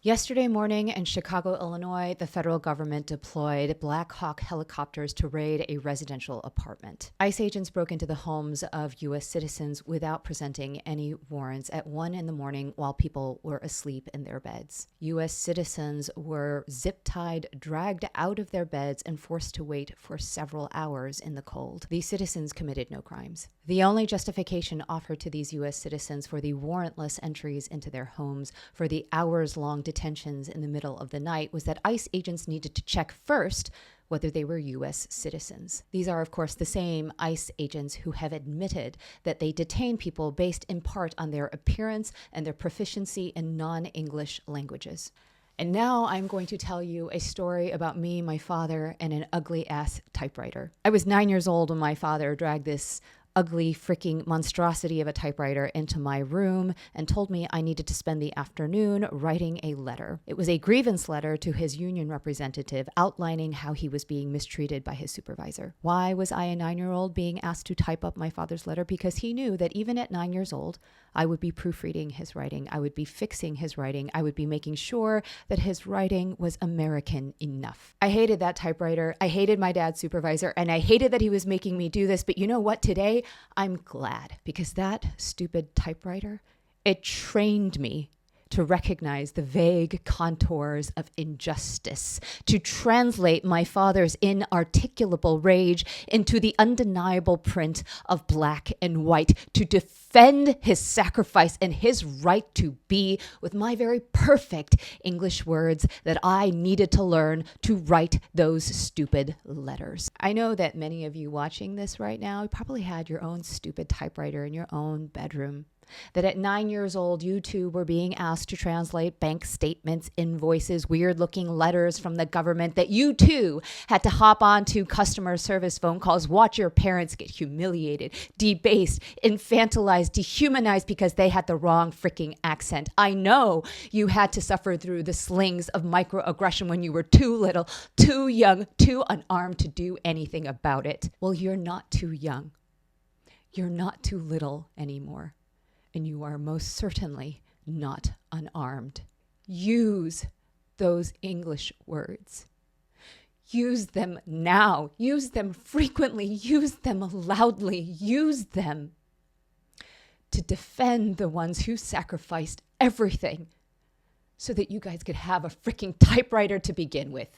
Yesterday morning in Chicago, Illinois, the federal government deployed Black Hawk helicopters to raid a residential apartment. ICE agents broke into the homes of U.S. citizens without presenting any warrants at 1 a.m. while people were asleep in their beds. U.S. citizens were zip-tied, dragged out of their beds, and forced to wait for several hours in the cold. These citizens committed no crimes. The only justification offered to these U.S. citizens for the warrantless entries into their homes, for the hours-long detentions in the middle of the night, was that ICE agents needed to check first whether they were U.S. citizens. These are, of course, the same ICE agents who have admitted that they detain people based in part on their appearance and their proficiency in non-English languages. And now I'm going to tell you a story about me, my father, and an ugly-ass typewriter. I was 9 years old when my father dragged this ugly freaking monstrosity of a typewriter into my room and told me I needed to spend the afternoon writing a letter. It was a grievance letter to his union representative outlining how he was being mistreated by his supervisor. Why was I, a 9-year-old, being asked to type up my father's letter? Because he knew that even at 9 years old, I would be proofreading his writing. I would be fixing his writing. I would be making sure that his writing was American enough. I hated that typewriter. I hated my dad's supervisor, and I hated that he was making me do this. But you know what? Today, I'm glad, because that stupid typewriter, it trained me to recognize the vague contours of injustice, to translate my father's inarticulable rage into the undeniable print of black and white, to defend his sacrifice and his right to be with my very perfect English words that I needed to learn to write those stupid letters. I know that many of you watching this right now probably had your own stupid typewriter in your own bedroom. That at 9 years old, you too were being asked to translate bank statements, invoices, weird-looking letters from the government, that you too had to hop onto customer service phone calls, watch your parents get humiliated, debased, infantilized, dehumanized because they had the wrong freaking accent. I know you had to suffer through the slings of microaggression when you were too little, too young, too unarmed to do anything about it. Well, you're not too young. You're not too little anymore. And you are most certainly not unarmed. Use those English words. Use them now. Use them frequently. Use them loudly. Use them to defend the ones who sacrificed everything so that you guys could have a freaking typewriter to begin with.